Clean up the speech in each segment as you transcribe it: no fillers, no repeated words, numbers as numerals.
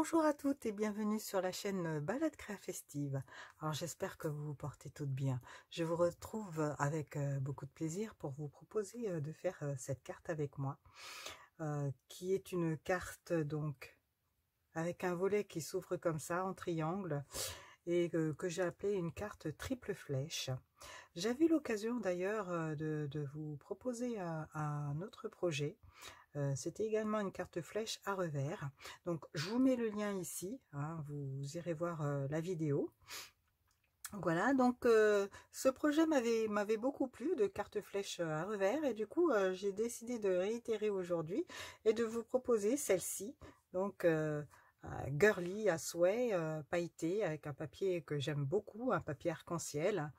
Bonjour à toutes et bienvenue sur la chaîne Balade Créa Festive. Alors j'espère que vous vous portez toutes bien. Je vous retrouve avec beaucoup de plaisir pour vous proposer de faire cette carte avec moi, qui est une carte donc avec un volet qui s'ouvre comme ça en triangle et que j'ai appelé une carte triple flèche. J'avais eu l'occasion d'ailleurs de vous proposer un autre projet. C'était également une carte flèche à revers. Donc je vous mets le lien ici, hein, vous irez voir la vidéo. Voilà, donc ce projet m'avait beaucoup plu, de carte flèche à revers, et du coup j'ai décidé de réitérer aujourd'hui et de vous proposer celle-ci. Donc girly à souhait, pailleté, avec un papier que j'aime beaucoup, un papier arc-en-ciel,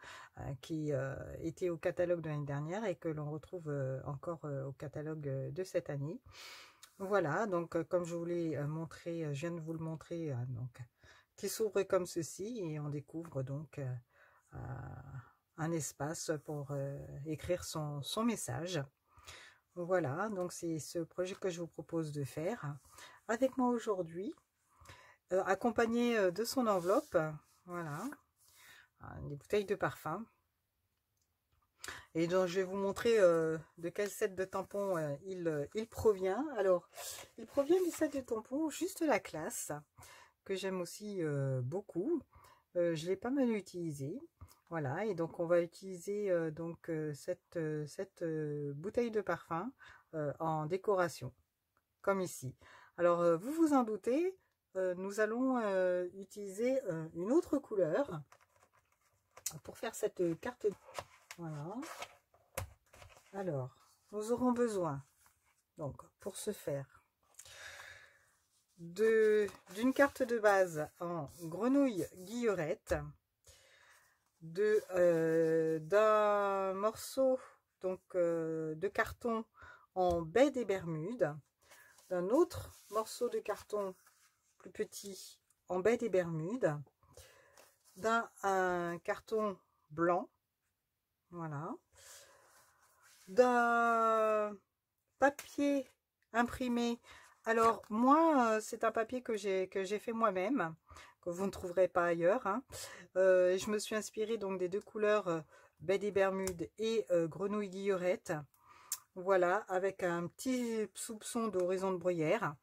qui était au catalogue de l'année dernière et que l'on retrouve encore au catalogue de cette année. Voilà, donc comme je vous l'ai montré, je viens de vous le montrer, donc qui s'ouvre comme ceci, et on découvre donc un espace pour écrire son message. Voilà, donc c'est ce projet que je vous propose de faire avec moi aujourd'hui, accompagné de son enveloppe. Voilà, des bouteilles de parfum. Et donc je vais vous montrer de quel set de tampons il provient. Alors, il provient du set de tampons Juste la Classe, que j'aime aussi beaucoup. Je l'ai pas mal utilisé. Voilà, et donc on va utiliser cette bouteille de parfum en décoration, comme ici. Alors, vous vous en doutez, nous allons utiliser une autre couleur pour faire cette carte. Voilà. Alors, nous aurons besoin, donc, pour ce faire, d'une carte de base en grenouille guillerette, d'un morceau donc de carton en baie des Bermudes, d'un autre morceau de carton plus petit en baie des Bermudes, d'un carton blanc, voilà, d'un papier imprimé. Alors moi c'est un papier que j'ai fait moi-même, que vous ne trouverez pas ailleurs, hein. Je me suis inspirée donc des deux couleurs baie des Bermudes et grenouille guillerette. Voilà, avec un petit soupçon d'horizon de bruyère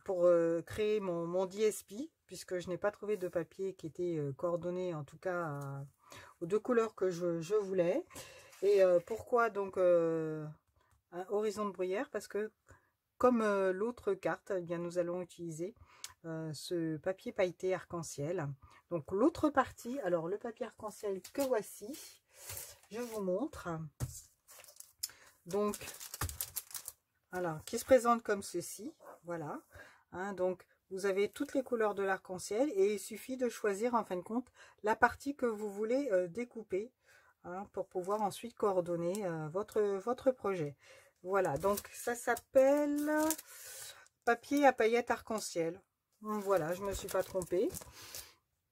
pour créer mon DSP, puisque je n'ai pas trouvé de papier qui était coordonné, en tout cas aux deux couleurs que je voulais. Et pourquoi donc un horizon de bruyère? Parce que comme l'autre carte, eh bien, nous allons utiliser ce papier pailleté arc-en-ciel. Donc l'autre partie, alors le papier arc-en-ciel que voici, je vous montre. Donc, alors, qui se présente comme ceci, voilà. Hein, donc, vous avez toutes les couleurs de l'arc-en-ciel et il suffit de choisir en fin de compte la partie que vous voulez découper, hein, pour pouvoir ensuite coordonner votre projet. Voilà, donc ça s'appelle papier à paillettes arc-en-ciel. Voilà, je ne me suis pas trompée.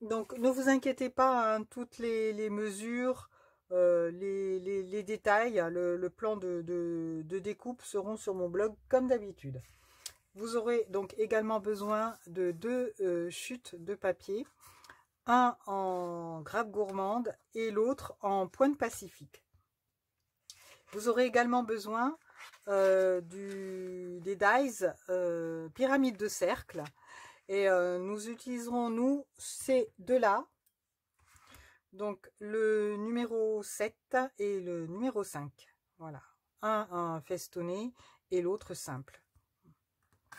Donc, ne vous inquiétez pas, hein, toutes les mesures, les détails, le plan de découpe seront sur mon blog comme d'habitude. Vous aurez donc également besoin de deux chutes de papier, un en grappe gourmande et l'autre en pointe pacifique. Vous aurez également besoin des dies pyramide de cercle, et nous utiliserons nous ces deux-là. Donc, le numéro 7 et le numéro 5. Voilà. Un festonné et l'autre simple.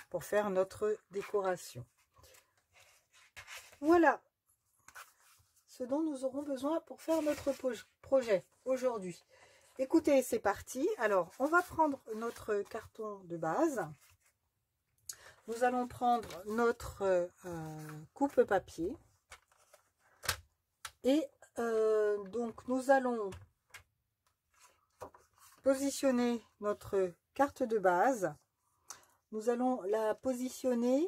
Pour faire notre décoration. Voilà ce dont nous aurons besoin pour faire notre projet aujourd'hui. Écoutez, c'est parti. Alors, on va prendre notre carton de base. Nous allons prendre notre coupe papier. Et donc nous allons positionner notre carte de base. Nous allons la positionner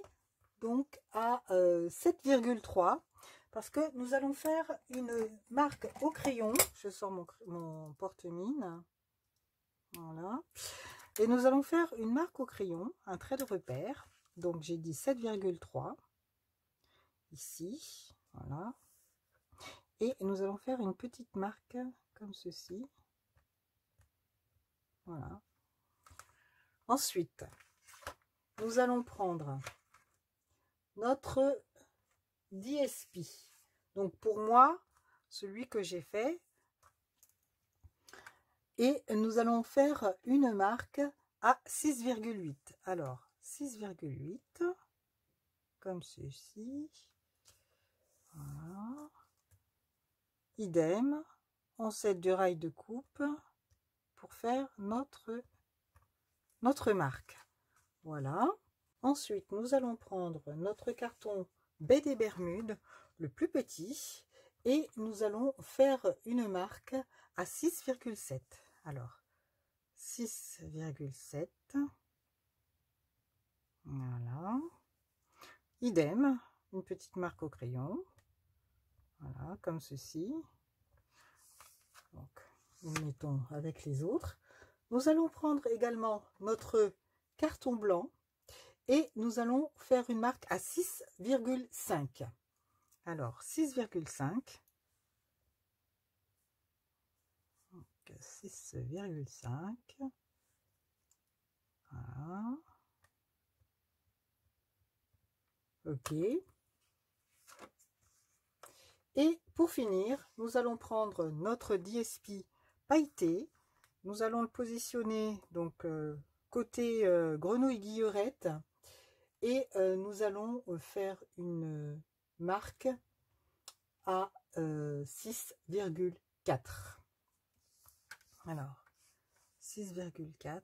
donc à 7,3 parce que nous allons faire une marque au crayon. Je sors mon porte-mine. Voilà. Et nous allons faire une marque au crayon, un trait de repère. donc j'ai dit 7,3 ici, voilà. Et nous allons faire une petite marque comme ceci, voilà. Ensuite, nous allons prendre notre DSP. Donc pour moi, celui que j'ai fait, et nous allons faire une marque à 6,8. Alors 6,8 comme ceci, voilà. Idem, on set du rail de coupe pour faire notre marque, voilà. Ensuite nous allons prendre notre carton baie des Bermudes, le plus petit, et nous allons faire une marque à 6,7. Alors 6,7, voilà. Idem, une petite marque au crayon, voilà, comme ceci. Donc nous mettons avec les autres. Nous allons prendre également notre carton blanc et nous allons faire une marque à 6,5. Alors 6,5, 6,5, voilà. Ok. Et pour finir, nous allons prendre notre DSP pailleté. Nous allons le positionner donc côté grenouille guillerette et nous allons faire une marque à 6,4. Alors 6,4,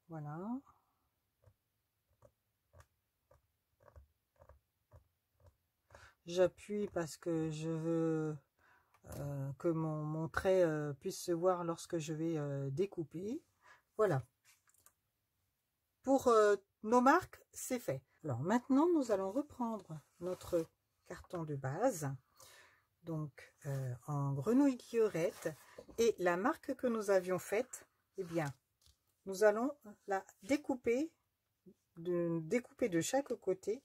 voilà. J'appuie parce que je veux que mon trait puisse se voir lorsque je vais découper. Voilà. Pour nos marques, c'est fait. Alors maintenant, nous allons reprendre notre carton de base, donc en grenouille guillerette, et la marque que nous avions faite, eh bien, nous allons la découper de chaque côté,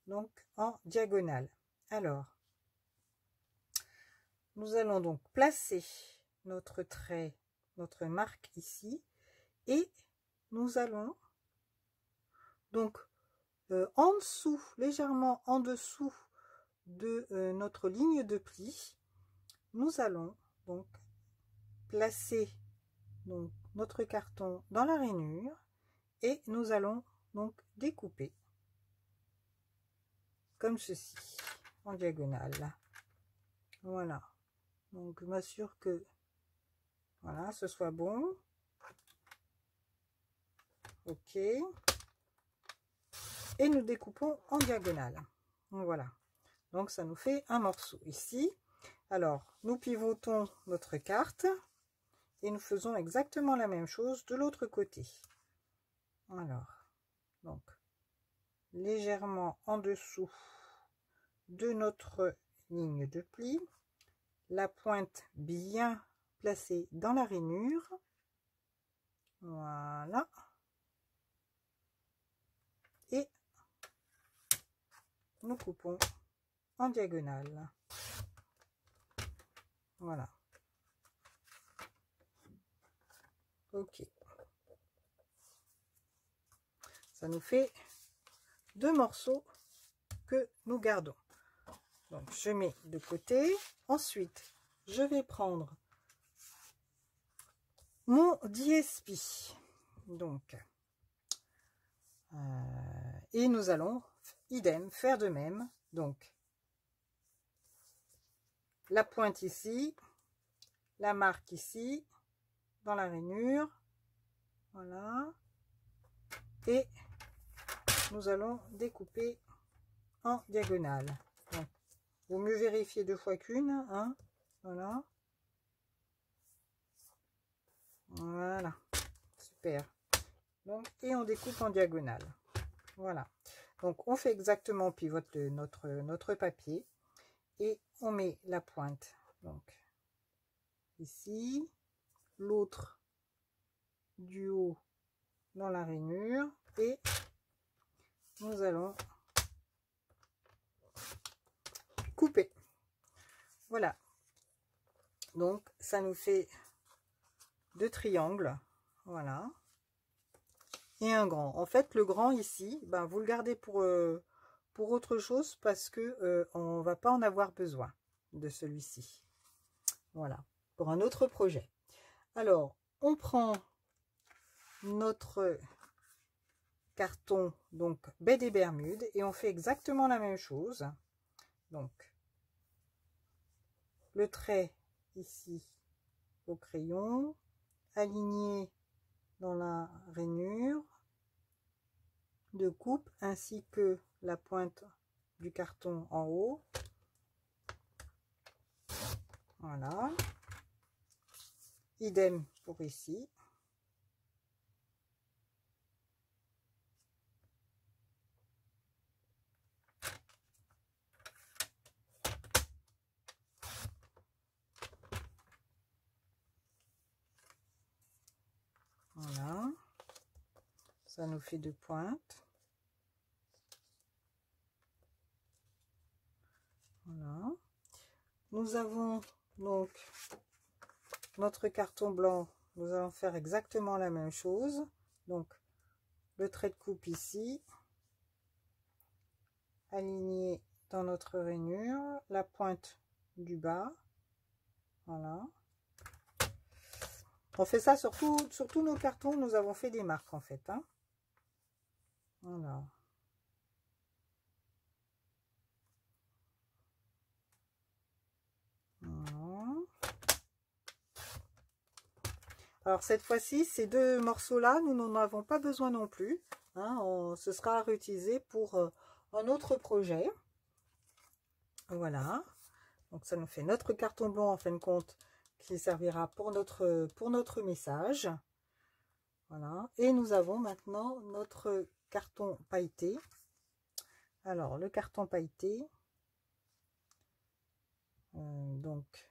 donc en diagonale. Alors, nous allons donc placer notre trait, notre marque ici, et nous allons donc en dessous, légèrement en dessous de notre ligne de pli, nous allons donc placer donc notre carton dans la rainure et nous allons donc découper comme ceci en diagonale. Voilà, donc je m'assure que voilà, ce soit bon. Ok, et nous découpons en diagonale. Voilà, donc ça nous fait un morceau ici. Alors nous pivotons notre carte et nous faisons exactement la même chose de l'autre côté. Alors donc légèrement en dessous de notre ligne de pli, la pointe bien placée dans la rainure, voilà, et nous coupons en diagonale, voilà. Ok, ça nous fait deux morceaux que nous gardons. Donc je mets de côté. Ensuite je vais prendre mon DSP, donc et nous allons idem faire de même, donc la pointe ici, la marque ici dans la rainure, voilà, et nous allons découper en diagonale. Donc, vaut mieux vérifier deux fois qu'une, hein, voilà. Voilà, super. Donc, et on découpe en diagonale. Voilà. Donc, on fait exactement, on pivote notre papier et on met la pointe. Donc, ici, l'autre du haut dans la rainure. et nous allons couper. Voilà, donc ça nous fait 2 triangles, voilà, et un grand. En fait, le grand ici, ben, vous le gardez pour autre chose, parce que on va pas en avoir besoin de celui-ci. Voilà, pour un autre projet. Alors, on prend notre carton, donc baie des Bermudes, et on fait exactement la même chose. Donc, le trait ici au crayon, aligné dans la rainure de coupe, ainsi que la pointe du carton en haut. Voilà. Idem pour ici. Voilà. Ça nous fait 2 pointes. Voilà. Nous avons donc notre carton blanc. Nous allons faire exactement la même chose. Donc, le trait de coupe ici, aligné dans notre rainure, la pointe du bas. Voilà. On fait ça sur tous nos cartons. Nous avons fait des marques en fait, hein. Voilà. Voilà. Alors cette fois-ci, ces 2 morceaux-là, nous n'en avons pas besoin non plus, hein. Ce sera réutilisé pour un autre projet. Voilà. Donc ça nous fait notre carton blanc en fin de compte, qui servira pour notre message. Voilà. Et nous avons maintenant notre carton pailleté. Alors le carton pailleté, donc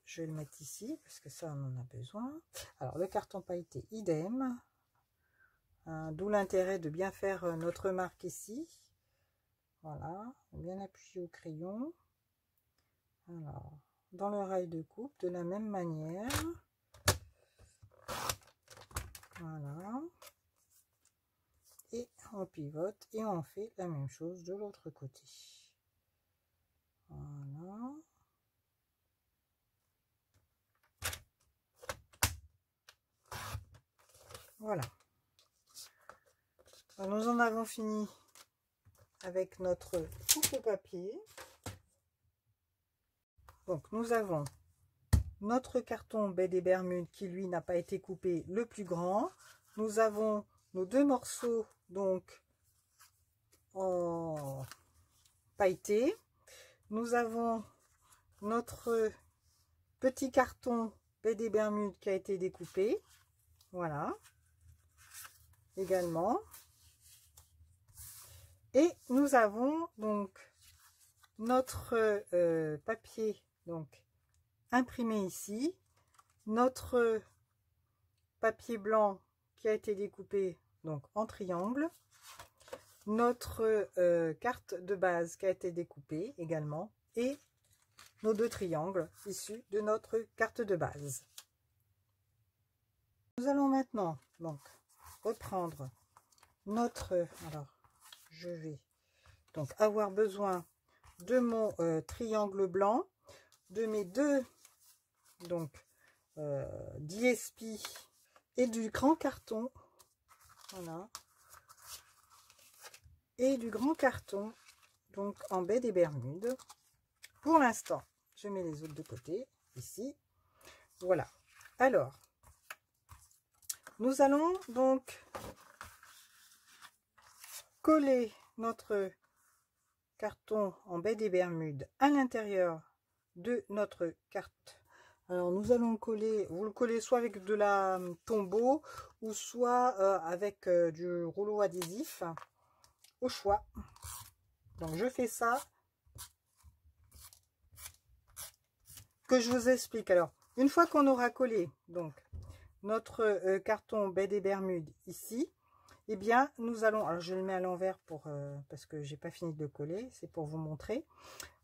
je vais le mettre ici parce que ça on en a besoin. Alors le carton pailleté, idem, d'où l'intérêt de bien faire notre marque ici. Voilà, bien appuyé au crayon. Alors dans le rail de coupe de la même manière. Voilà, et on pivote et on fait la même chose de l'autre côté. Voilà. Voilà. Alors, nous en avons fini avec notre coupe papier. Donc nous avons notre carton baie des Bermudes qui lui n'a pas été coupé, le plus grand. Nous avons nos 2 morceaux donc en pailleté. Nous avons notre petit carton baie des Bermudes qui a été découpé. Voilà. Également. Et nous avons donc notre papier donc imprimé ici, notre papier blanc qui a été découpé donc en triangle, notre carte de base qui a été découpée également, et nos 2 triangles issus de notre carte de base. Nous allons maintenant donc reprendre notre, alors je vais donc avoir besoin de mon triangle blanc, de mes 2 donc DSP et du grand carton. Voilà, et du grand carton donc en baie des Bermudes. Pour l'instant je mets les autres de côté ici. Voilà, alors nous allons donc coller notre carton en baie des Bermudes à l'intérieur de notre carte. Alors nous allons le coller, vous le collez soit avec de la tombeau ou soit avec du rouleau adhésif, au choix. Donc je fais ça, que je vous explique. Alors une fois qu'on aura collé donc notre carton baie des Bermudes ici, eh bien nous allons, alors je le mets à l'envers pour parce que j'ai pas fini de le coller, c'est pour vous montrer.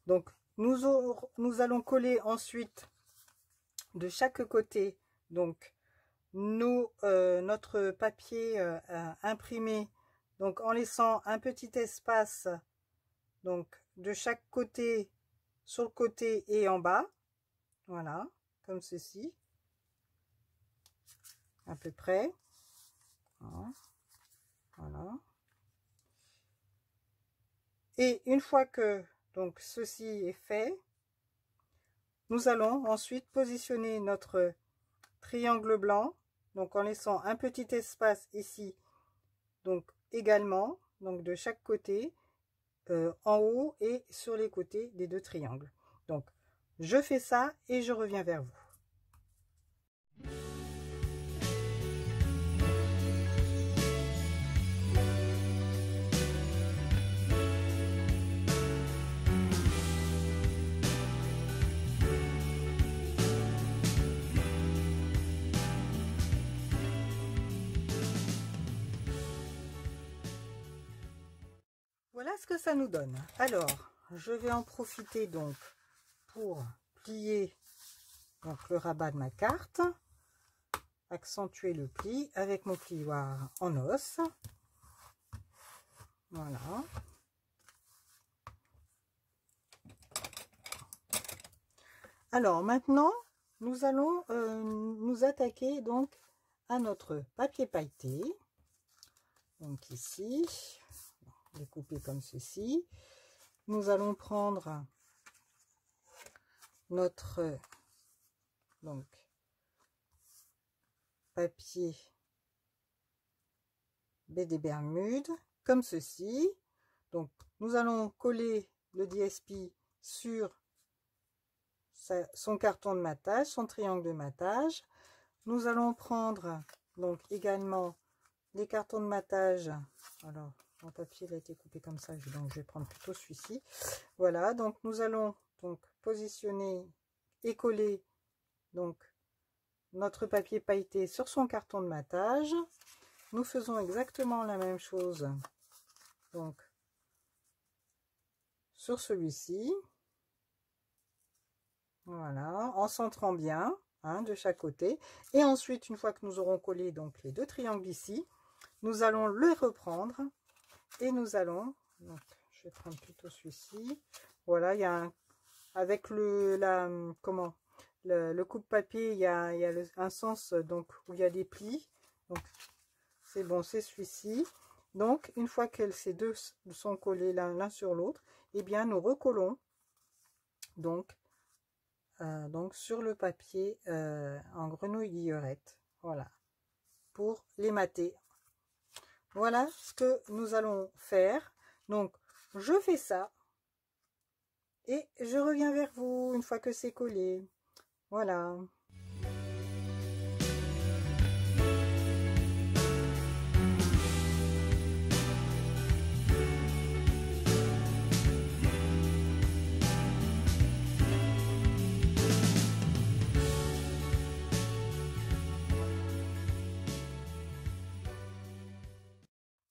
Donc nous allons coller ensuite de chaque côté donc notre papier imprimé, donc en laissant un petit espace donc de chaque côté, sur le côté et en bas, voilà, comme ceci, à peu près, voilà. Et une fois que donc ceci est fait, nous allons ensuite positionner notre triangle blanc, donc en laissant un petit espace ici, donc également, donc de chaque côté, en haut et sur les côtés des deux triangles. Donc je fais ça et je reviens vers vous. Voilà ce que ça nous donne. Alors, je vais en profiter donc pour plier donc le rabat de ma carte, accentuer le pli avec mon plioir en os. Voilà. Alors maintenant, nous allons nous attaquer donc à notre papier pailleté. Donc ici, découpé comme ceci. Nous allons prendre notre donc papier baie des Bermudes comme ceci. Donc nous allons coller le DSP sur son carton de matage, son triangle de matage. Nous allons prendre donc également les cartons de matage. Alors mon papier il a été coupé comme ça, donc je vais prendre plutôt celui-ci. Voilà, donc nous allons donc positionner et coller donc notre papier pailleté sur son carton de matage. Nous faisons exactement la même chose donc sur celui-ci. Voilà, en centrant bien de chaque côté. Et ensuite, une fois que nous aurons collé donc les deux triangles ici, nous allons le reprendre et nous allons, donc, je vais prendre plutôt celui-ci. Voilà, il y a avec le coupe-papier, il y a un sens donc où il y a des plis. Donc c'est bon, c'est celui-ci. Donc une fois que ces deux sont collés l'un sur l'autre, eh bien nous recollons donc sur le papier en grenouille guillerette, voilà, pour les mater. Voilà ce que nous allons faire. Donc je fais ça et je reviens vers vous une fois que c'est collé. Voilà.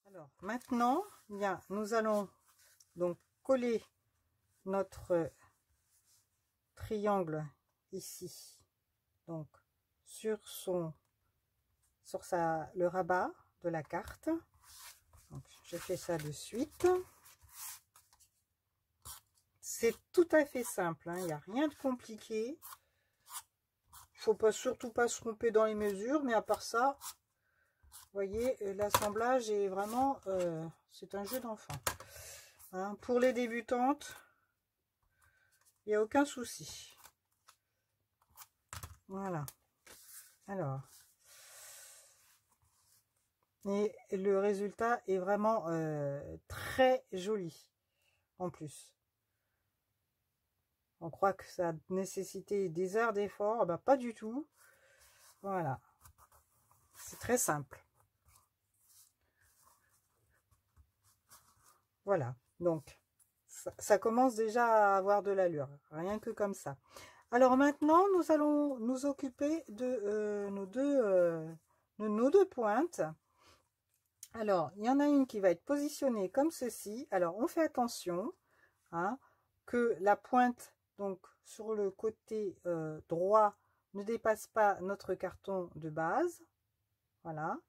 Alors maintenant, bien, nous allons donc coller notre triangle ici, donc sur le rabat de la carte. Donc je fais ça de suite. C'est tout à fait simple, il n'y a rien de compliqué. Il faut surtout pas se tromper dans les mesures, mais à part ça, vous voyez, l'assemblage est vraiment, c'est un jeu d'enfant. Pour les débutantes, il n'y a aucun souci. Voilà. Alors, et le résultat est vraiment très joli en plus. On croit que ça a nécessité des heures d'effort, bah pas du tout. Voilà, c'est très simple. Voilà, donc ça commence déjà à avoir de l'allure, rien que comme ça. Alors maintenant, nous allons nous occuper de nos deux pointes. Alors, il y en a une qui va être positionnée comme ceci. Alors, on fait attention hein, que la pointe, donc sur le côté droit, ne dépasse pas notre carton de base. Voilà.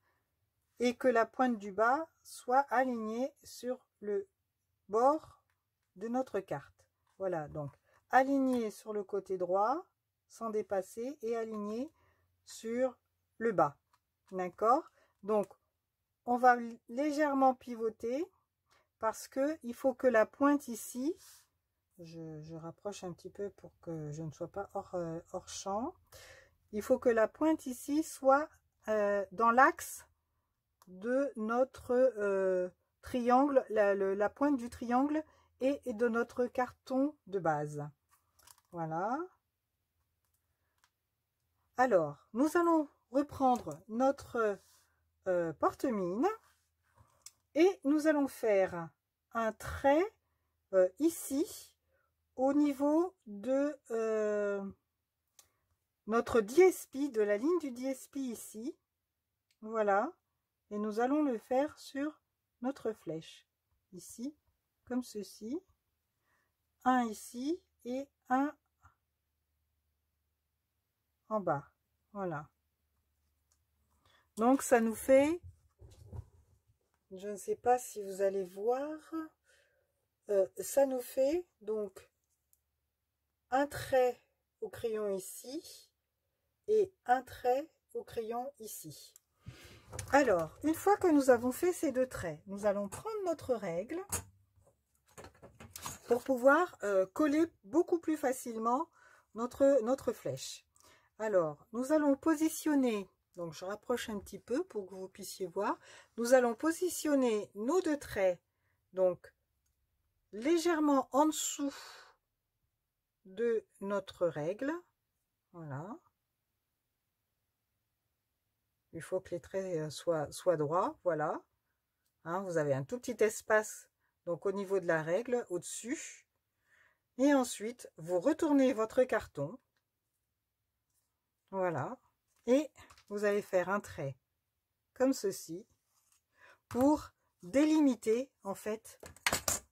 Et que la pointe du bas soit alignée sur le bord de notre carte. Voilà, donc aligné sur le côté droit sans dépasser et aligné sur le bas. D'accord? Donc, on va légèrement pivoter parce que il faut que la pointe ici, je rapproche un petit peu pour que je ne sois pas hors champ. Il faut que la pointe ici soit dans l'axe de notre triangle, la pointe du triangle et de notre carton de base. Voilà. Alors, nous allons reprendre notre porte-mine et nous allons faire un trait ici au niveau de notre DSP, de la ligne du DSP ici. Voilà. Et nous allons le faire sur notre flèche. Ici, comme ceci. Un ici et un en bas. Voilà. Donc, ça nous fait, je ne sais pas si vous allez voir, ça nous fait donc un trait au crayon ici et un trait au crayon ici. Alors, une fois que nous avons fait ces deux traits, nous allons prendre notre règle pour pouvoir coller beaucoup plus facilement notre flèche. Alors, nous allons positionner, donc je rapproche un petit peu pour que vous puissiez voir, nous allons positionner nos deux traits, donc légèrement en dessous de notre règle. Voilà. Il faut que les traits soient droits, voilà. Hein, vous avez un tout petit espace donc au niveau de la règle au-dessus. Et ensuite, vous retournez votre carton. Voilà. Et vous allez faire un trait comme ceci pour délimiter en fait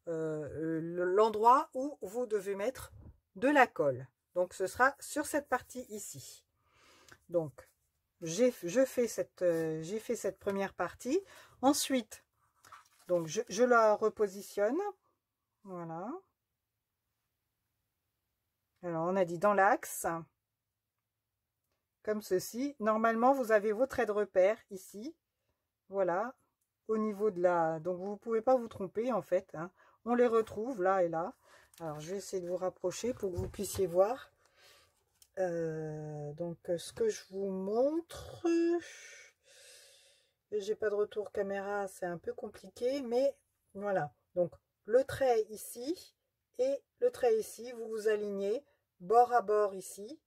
l'endroit où vous devez mettre de la colle. Donc ce sera sur cette partie ici. Donc j'ai fait cette première partie. Ensuite, donc je la repositionne. Voilà. Alors on a dit dans l'axe. Comme ceci. Normalement, vous avez vos traits de repère ici. Voilà. Au niveau de la... Donc, vous ne pouvez pas vous tromper, en fait. Hein. On les retrouve là et là. Alors, je vais essayer de vous rapprocher pour que vous puissiez voir. Donc, ce que je vous montre... J'ai pas de retour caméra, c'est un peu compliqué. Mais voilà. Donc, le trait ici et le trait ici, vous vous alignez bord à bord ici.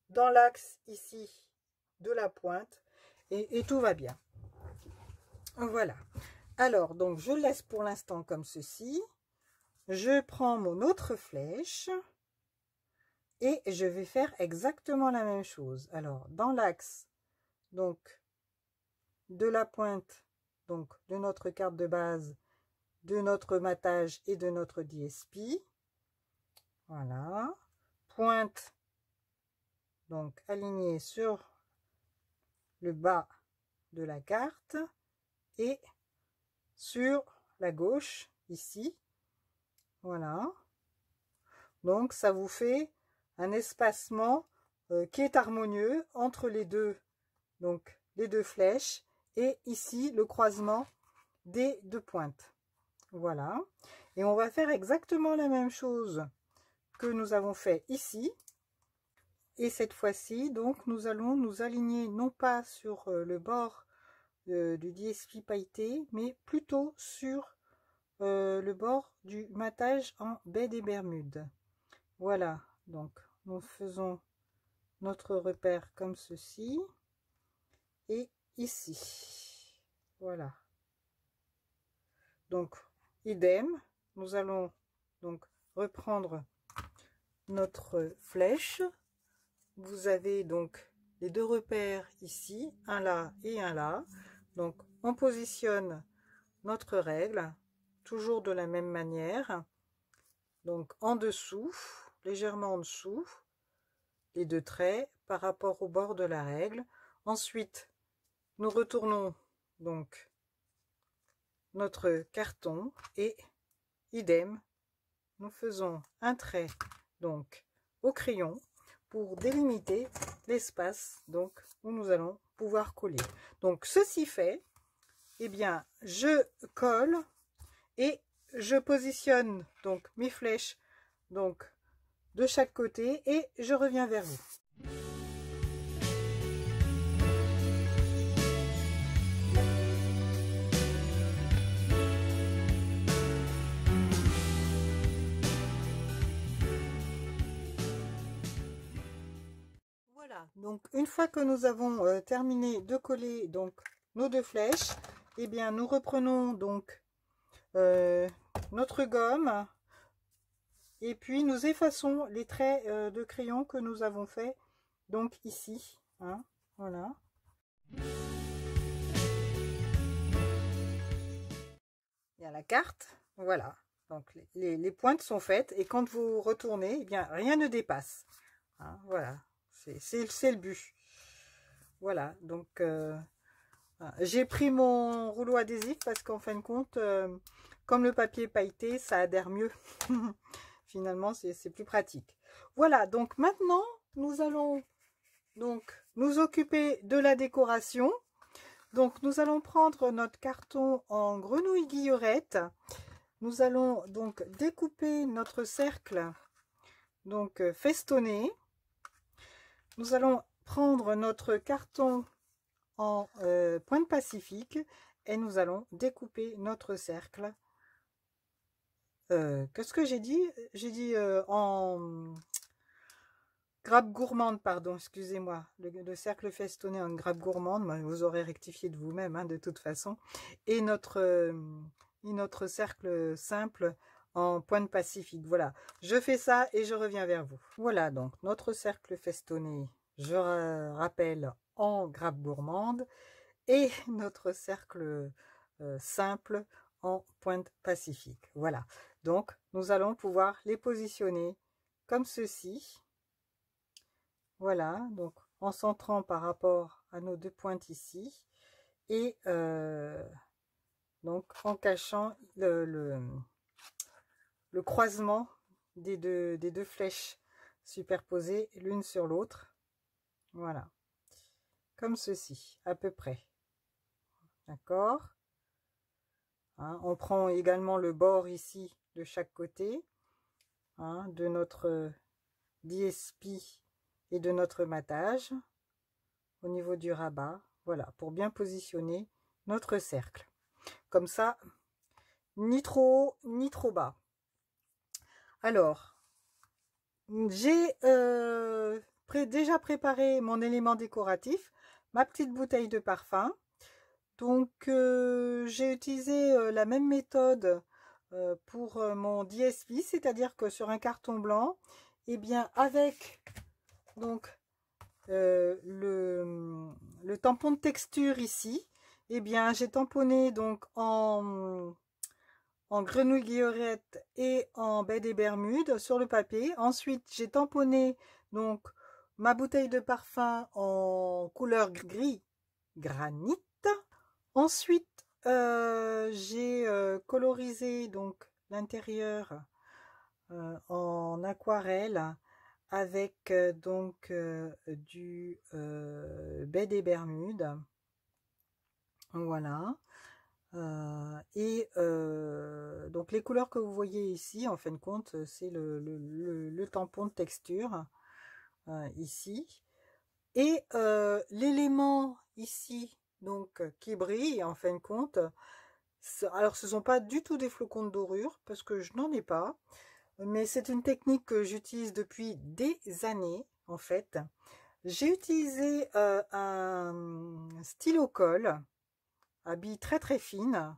Dans l'axe ici de la pointe et tout va bien. Voilà. Alors, donc, je laisse pour l'instant comme ceci. Je prends mon autre flèche et je vais faire exactement la même chose. Alors, dans l'axe, donc, de la pointe, donc, de notre carte de base, de notre matage et de notre DSP. Voilà. Pointe, donc, alignée sur le bas de la carte et sur la gauche ici. Voilà. Donc ça vous fait un espacement qui est harmonieux entre les deux, donc les deux flèches et ici le croisement des deux pointes. Voilà. Et on va faire exactement la même chose que nous avons fait ici. Et cette fois-ci, donc, nous allons nous aligner non pas sur le bord du DSP pailleté, mais plutôt sur le bord du matage en baie des Bermudes. Voilà, donc nous faisons notre repère comme ceci et ici. Voilà. Donc, idem, nous allons donc reprendre notre flèche. Vous avez donc les deux repères ici, un là et un là. Donc on positionne notre règle, toujours de la même manière. Donc en dessous, légèrement en dessous, les deux traits par rapport au bord de la règle. Ensuite, nous retournons donc notre carton et idem, nous faisons un trait donc au crayon pour délimiter l'espace donc où nous allons pouvoir coller. Donc ceci fait, eh bien je colle et je positionne donc mes flèches donc de chaque côté et je reviens vers vous. Voilà, donc une fois que nous avons terminé de coller donc nos deux flèches, eh bien nous reprenons donc notre gomme et puis nous effaçons les traits de crayon que nous avons fait donc ici, hein, voilà. Il y a la carte, voilà, donc les pointes sont faites et quand vous retournez, eh bien rien ne dépasse, hein, voilà, c'est le but. Voilà, donc j'ai pris mon rouleau adhésif parce qu'en fin de compte, comme le papier pailleté, ça adhère mieux. Finalement, c'est plus pratique. Voilà, donc maintenant, nous allons donc nous occuper de la décoration. Donc, nous allons prendre notre carton en grenouille guillerette. Nous allons donc découper notre cercle, donc festonné. Nous allons prendre notre carton en pointe pacifique et nous allons découper notre cercle. Qu'est-ce que j'ai dit? J'ai dit en grappe gourmande, pardon, excusez-moi. Le cercle festonné en grappe gourmande, vous aurez rectifié de vous-même, hein, de toute façon. Et notre cercle simple en pointe pacifique. Voilà, je fais ça et je reviens vers vous. Voilà, donc notre cercle festonné, je rappelle, en grappe gourmande. Et notre cercle simple en pointe pacifique. Voilà, donc nous allons pouvoir les positionner comme ceci. Voilà, donc en centrant par rapport à nos deux pointes ici et donc en cachant le croisement des deux flèches superposées l'une sur l'autre. Voilà, comme ceci à peu près. D'accord, hein, on prend également le bord ici de chaque côté, hein, de notre DSP et de notre matage au niveau du rabat. Voilà, pour bien positionner notre cercle. Comme ça, ni trop haut, ni trop bas. Alors, j'ai déjà préparé mon élément décoratif, ma petite bouteille de parfum. Donc, j'ai utilisé la même méthode pour mon DSP, c'est-à-dire que sur un carton blanc, et bien avec donc le tampon de texture ici, et bien j'ai tamponné donc en grenouille guillerette et en baie des Bermudes sur le papier. Ensuite, j'ai tamponné donc ma bouteille de parfum en couleur gris granit. Ensuite, j'ai colorisé donc l'intérieur en aquarelle avec donc du baie des Bermudes. Voilà. Donc les couleurs que vous voyez ici, en fin de compte, c'est le tampon de texture ici. Et l'élément ici, donc qui brille, en fin de compte, alors ce ne sont pas du tout des flocons de dorure, parce que je n'en ai pas, mais c'est une technique que j'utilise depuis des années, en fait. J'ai utilisé un stylo colle à billes très très fines.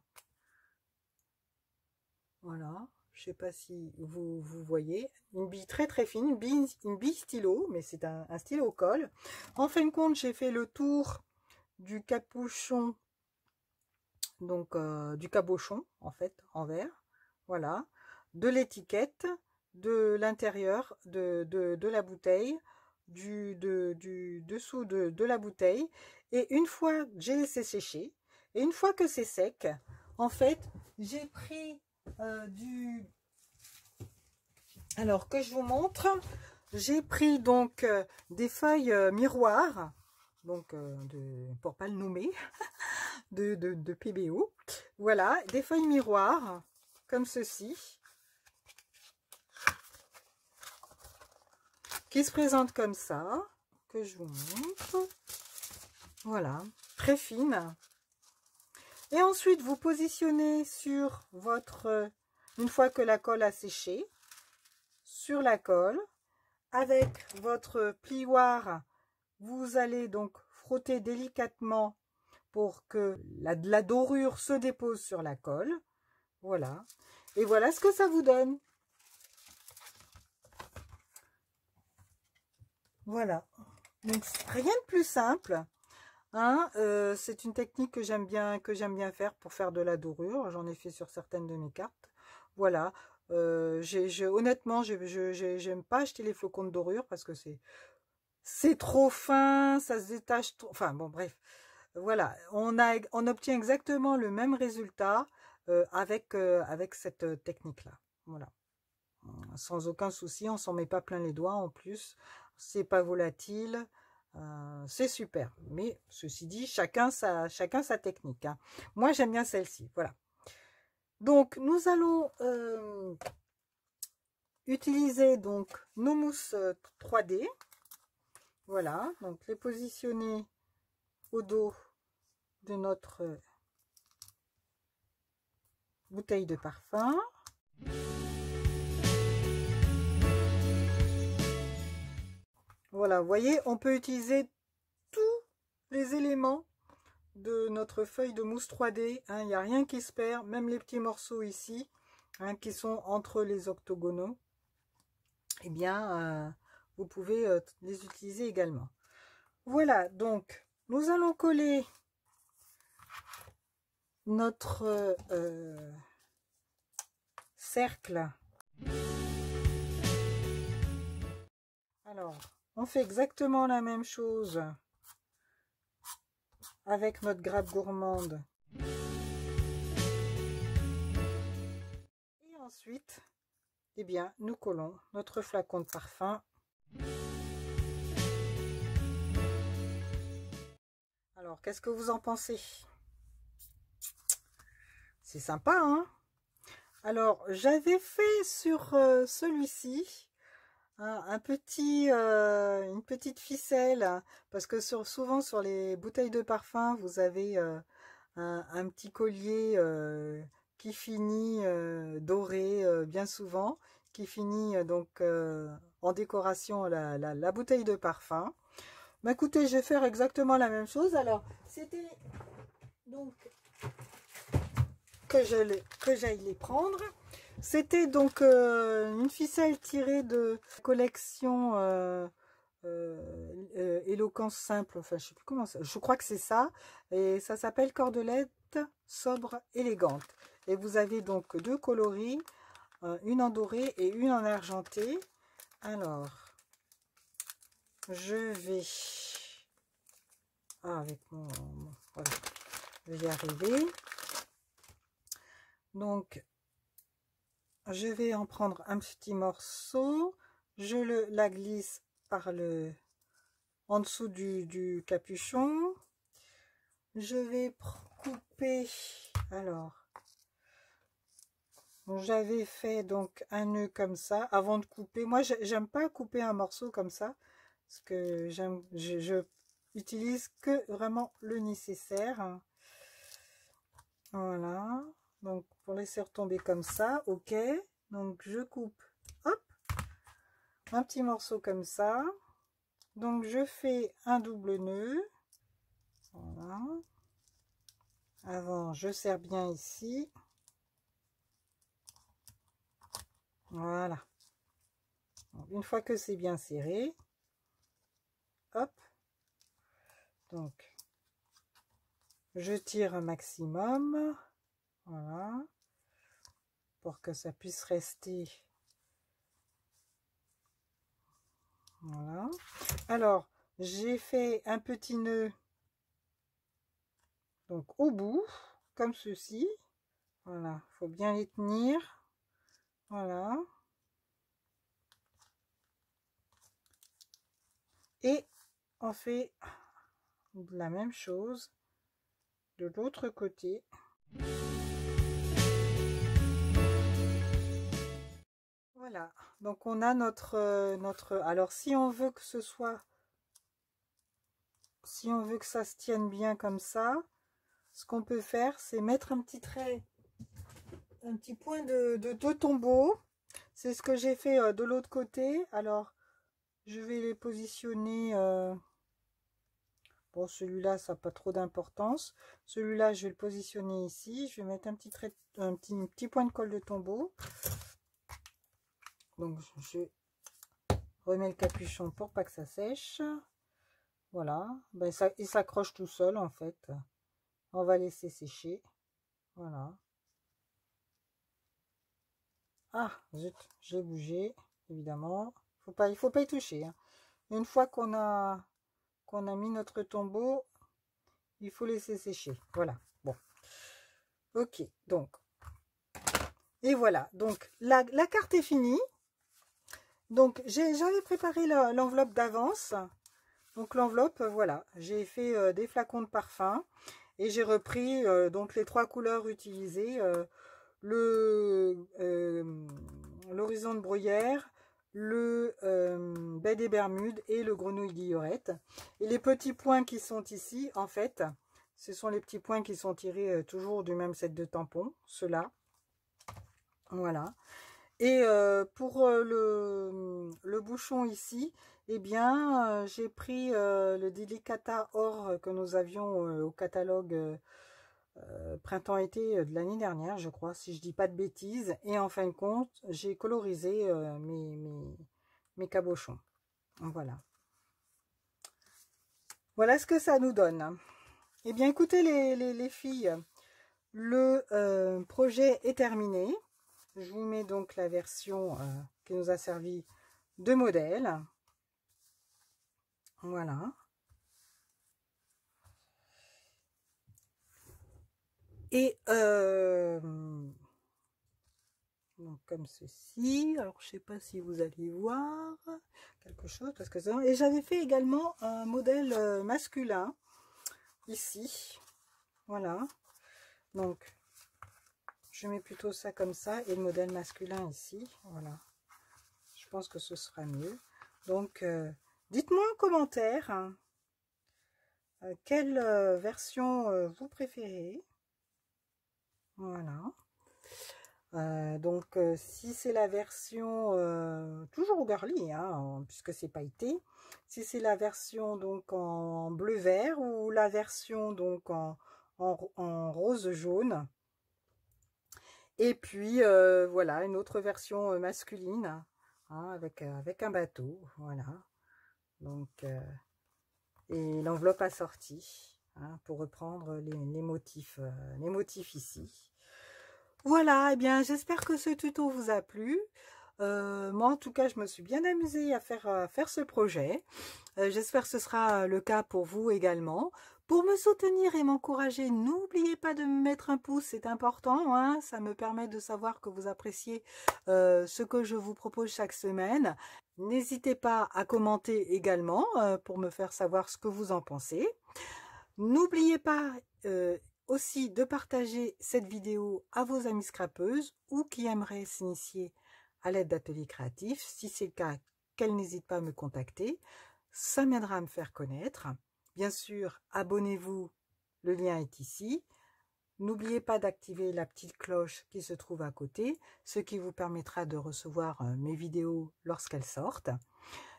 Voilà, Je sais pas si vous voyez. Une bille très très fine, une bille stylo, mais c'est un stylo colle. En fin de compte, j'ai fait le tour du capuchon, donc du cabochon, en fait, en verre. Voilà. De l'étiquette, de l'intérieur de la bouteille, du dessous de la bouteille. Et une fois que j'ai laissé sécher, et une fois que c'est sec, en fait, j'ai pris alors que je vous montre, j'ai pris donc des feuilles miroirs, donc pour pas le nommer, de PBO. Voilà, des feuilles miroirs, comme ceci, qui se présentent comme ça, que je vous montre. Voilà, très fine. Et ensuite, vous positionnez sur votre, une fois que la colle a séché, sur la colle, avec votre plioir, vous allez donc frotter délicatement pour que la dorure se dépose sur la colle. Voilà. Et voilà ce que ça vous donne. Voilà. Donc, rien de plus simple. Hein, c'est une technique que j'aime bien faire pour faire de la dorure. J'en ai fait sur certaines de mes cartes. Voilà. Honnêtement, j'aime pas acheter les flocons de dorure parce que c'est trop fin, ça se détache trop. Enfin bon, bref. Voilà, on obtient exactement le même résultat avec cette technique-là. Voilà. Sans aucun souci, on s'en met pas plein les doigts en plus. C'est pas volatile. C'est super. Mais ceci dit, chacun sa technique. Hein. Moi, j'aime bien celle-ci. Voilà. Donc, nous allons utiliser donc nos mousses 3D. Voilà. Donc, les positionner au dos de notre bouteille de parfum. Voilà, vous voyez, on peut utiliser tous les éléments de notre feuille de mousse 3D. Hein, il n'y a rien qui se perd, même les petits morceaux ici, hein, qui sont entre les octogonaux. Eh bien, vous pouvez les utiliser également. Voilà, donc, nous allons coller notre cercle. Alors, on fait exactement la même chose avec notre grappe gourmande. Et ensuite, eh bien, nous collons notre flacon de parfum. Alors, qu'est-ce que vous en pensez? C'est sympa, hein? Alors, j'avais fait sur celui-ci une petite ficelle, parce que souvent sur les bouteilles de parfum, vous avez un petit collier qui finit doré, bien souvent, qui finit donc en décoration la bouteille de parfum. Mais écoutez, je vais faire exactement la même chose. Alors, c'était donc que j'aille les prendre. C'était donc une ficelle tirée de la collection Éloquence simple, enfin je sais plus comment ça, je crois que c'est ça, et ça s'appelle Cordelette sobre élégante. Et vous avez donc deux coloris, une en doré et une en argenté. Alors, je vais, avec voilà, je vais y arriver. Donc, je vais en prendre un petit morceau, je la glisse par en dessous du capuchon. Je vais couper, alors, j'avais fait donc un nœud comme ça avant de couper. Moi, j'aime pas couper un morceau comme ça, parce que je utilise que vraiment le nécessaire. Voilà, donc pour laisser retomber comme ça, ok. Donc je coupe, hop, un petit morceau comme ça. Donc je fais un double nœud. Voilà. Avant, je serre bien ici. Voilà. Donc, une fois que c'est bien serré, hop, donc je tire un maximum, voilà, pour que ça puisse rester. Voilà. Alors, j'ai fait un petit nœud donc au bout, comme ceci. Voilà, il faut bien les tenir. Voilà. Et on fait la même chose de l'autre côté. Voilà, donc on a notre... Alors si on veut que ce soit... Si on veut que ça se tienne bien comme ça, ce qu'on peut faire, c'est mettre un petit trait, un petit point de tombeau. C'est ce que j'ai fait de l'autre côté. Alors, je vais les positionner... Bon, celui-là, ça n'a pas trop d'importance. Celui-là, je vais le positionner ici. Je vais mettre un petit trait, un petit point de colle de tombeau. Donc, je remets le capuchon pour pas que ça sèche. Voilà. Ben, ça, il s'accroche tout seul, en fait. On va laisser sécher. Voilà. Ah, zut, j'ai bougé, évidemment. Il faut pas y toucher, hein. Une fois qu'on a mis notre tombeau, il faut laisser sécher. Voilà. Bon. Ok, donc. Et voilà. Donc, la carte est finie. Donc, j'avais préparé l'enveloppe d'avance. Donc, l'enveloppe, voilà. J'ai fait des flacons de parfum. Et j'ai repris donc les 3 couleurs utilisées. L'horizon de bruyère, le baie des Bermudes et le grenouille guillerette. Et les petits points qui sont ici, en fait, ce sont les petits points qui sont tirés toujours du même set de tampons, ceux-là. Voilà. Et pour le bouchon ici, eh bien, j'ai pris le Delicata Or que nous avions au catalogue printemps-été de l'année dernière, je crois, si je dis pas de bêtises. Et en fin de compte, j'ai colorisé mes cabochons. Voilà. Voilà ce que ça nous donne. Eh bien, écoutez les filles, le projet est terminé. Je vous mets donc la version qui nous a servi de modèle. Voilà. Et donc comme ceci. Alors je sais pas si vous allez voir quelque chose parce que ça... Et j'avais fait également un modèle masculin ici. Voilà. Donc je mets plutôt ça comme ça et le modèle masculin ici. Voilà. Je pense que ce sera mieux. Donc dites-moi en commentaire hein, quelle version vous préférez. Voilà. Donc si c'est la version toujours au girly hein, puisque c'est pailleté, si c'est la version donc en bleu vert ou la version donc en rose jaune, et puis voilà une autre version masculine hein, avec un bateau, voilà. Donc et l'enveloppe assortie hein, pour reprendre les motifs ici. Voilà, eh bien, j'espère que ce tuto vous a plu. Moi, en tout cas, je me suis bien amusée à faire ce projet. J'espère que ce sera le cas pour vous également. Pour me soutenir et m'encourager, n'oubliez pas de me mettre un pouce, c'est important. Hein, ça me permet de savoir que vous appréciez ce que je vous propose chaque semaine. N'hésitez pas à commenter également pour me faire savoir ce que vous en pensez. N'oubliez pas aussi de partager cette vidéo à vos amies scrapeuses ou qui aimeraient s'initier à l'aide d'ateliers créatifs. Si c'est le cas, qu'elles n'hésitent pas à me contacter. Ça m'aidera à me faire connaître. Bien sûr, abonnez-vous, le lien est ici. N'oubliez pas d'activer la petite cloche qui se trouve à côté, ce qui vous permettra de recevoir mes vidéos lorsqu'elles sortent.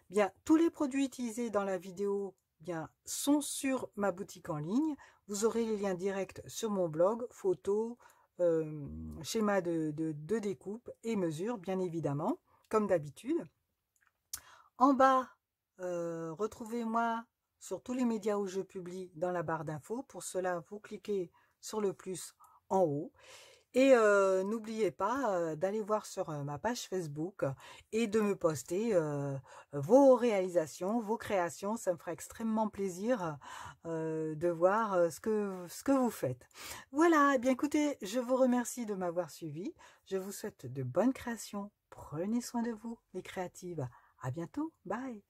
Bien, tous les produits utilisés dans la vidéo sont sur ma boutique en ligne. Vous aurez les liens directs sur mon blog, photos, schéma de découpe et mesure, bien évidemment, comme d'habitude. En bas, retrouvez-moi sur tous les médias où je publie dans la barre d'infos. Pour cela, vous cliquez sur le plus en haut. Et n'oubliez pas d'aller voir sur ma page Facebook et de me poster vos réalisations, vos créations. Ça me fera extrêmement plaisir de voir ce que vous faites. Voilà, eh bien écoutez, je vous remercie de m'avoir suivi. Je vous souhaite de bonnes créations. Prenez soin de vous, les créatives. À bientôt. Bye.